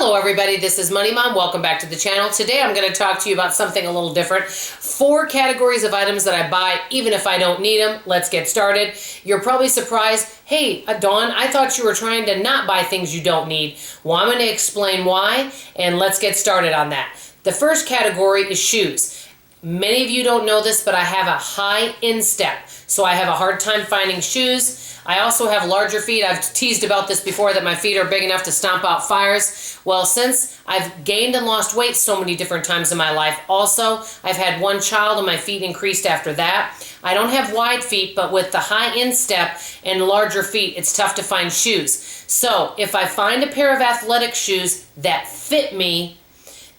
Hello everybody, this is Money Mom. Welcome back to the channel. Today I'm going to talk to you about something a little different. 4 categories of items that I buy even if I don't need them. Let's get started. You're probably surprised, hey Dawn, I thought you were trying to not buy things you don't need. Well, I'm going to explain why, and let's get started on that. The first category is shoes. Many of you don't know this, but I have a high instep, so I have a hard time finding shoes. I also have larger feet. I've teased about this before, that my feet are big enough to stomp out fires. Well, since I've gained and lost weight so many different times in my life, also, I've had one child and my feet increased after that. I don't have wide feet, but with the high instep and larger feet, it's tough to find shoes. So if I find a pair of athletic shoes that fit me,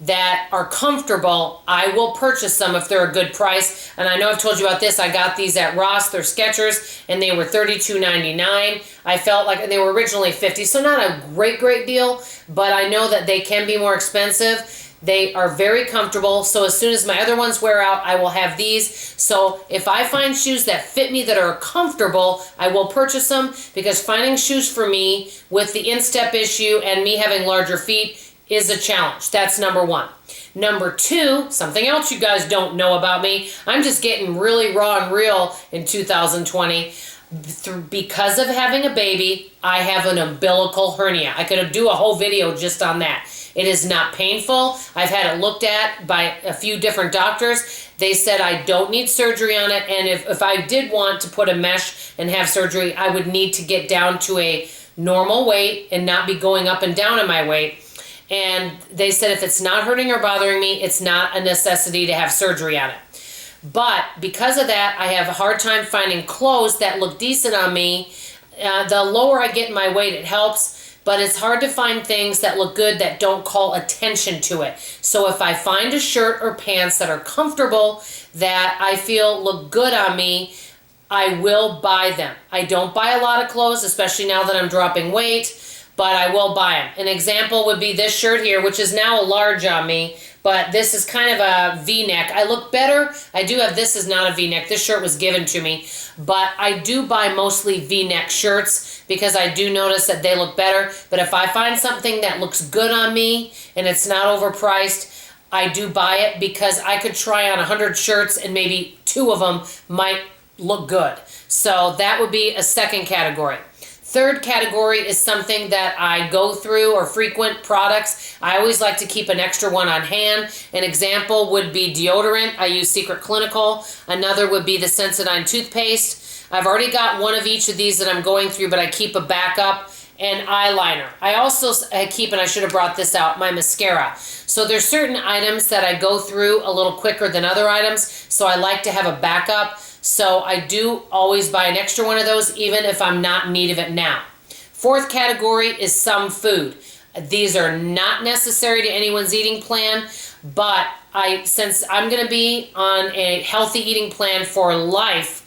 that are comfortable, I will purchase them if they're a good price. And I know I've told you about this. I got these at Ross. They're Skechers, and they were $32.99. I felt like they were originally $50, so not a great deal, but I know that they can be more expensive. They are very comfortable, so as soon as my other ones wear out, I will have these. So if I find shoes that fit me, that are comfortable, I will purchase them, because finding shoes for me with the instep issue and me having larger feet is a challenge. That's number one. Number two, something else you guys don't know about me. I'm just getting really raw and real in 2020. Because of having a baby, I have an umbilical hernia. I could do a whole video just on that. It is not painful. I've had it looked at by a few different doctors. They said I don't need surgery on it, and if I did want to put a mesh and have surgery, I would need to get down to a normal weight and not be going up and down in my weight. And they said if it's not hurting or bothering me, it's not a necessity to have surgery on it. But because of that, I have a hard time finding clothes that look decent on me. The lower I get in my weight, it helps, but it's hard to find things that look good that don't call attention to it. So if I find a shirt or pants that are comfortable, that I feel look good on me, I will buy them. I don't buy a lot of clothes, especially now that I'm dropping weight, but I will buy them. An example would be this shirt here, which is now a large on me, but this is kind of a V-neck. I look better. I do have, this is not a V-neck. This shirt was given to me, but I do buy mostly V-neck shirts because I do notice that they look better. But if I find something that looks good on me and it's not overpriced, I do buy it, because I could try on 100 shirts and maybe 2 of them might look good. So that would be a second category. Third category is something that I go through or frequent products. I always like to keep an extra one on hand. An example would be deodorant. I use Secret Clinical. Another would be the Sensodyne toothpaste. I've already got one of each of these that I'm going through, but I keep a backup. And eyeliner. I also keep, and I should have brought this out, my mascara. So there's certain items that I go through a little quicker than other items, so I like to have a backup. So I do always buy an extra one of those, even if I'm not in need of it now. Fourth category is some food. These are not necessary to anyone's eating plan, but since I'm going to be on a healthy eating plan for life,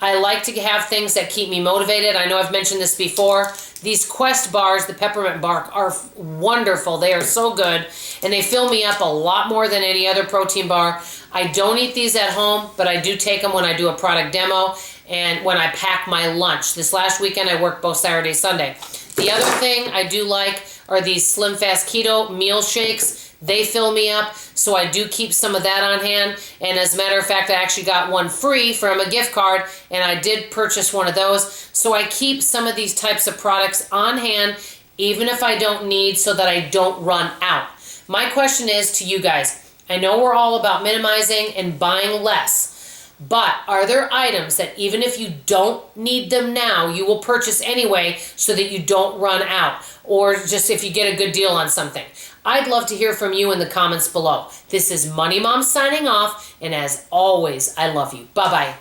I like to have things that keep me motivated. I know I've mentioned this before. These Quest bars, the peppermint bark, are wonderful. They are so good, and they fill me up a lot more than any other protein bar. I don't eat these at home, but I do take them when I do a product demo and when I pack my lunch. This last weekend, I worked both Saturday and Sunday. The other thing I do like are these Slim Fast Keto meal shakes. They fill me up, so I do keep some of that on hand. And as a matter of fact, I actually got one free from a gift card, and I did purchase one of those. So I keep some of these types of products on hand, even if I don't need, so that I don't run out. My question is to you guys, I know we're all about minimizing and buying less, but are there items that even if you don't need them now, you will purchase anyway so that you don't run out, or just if you get a good deal on something? I'd love to hear from you in the comments below. This is Money Mom signing off, and as always, I love you. Bye-bye.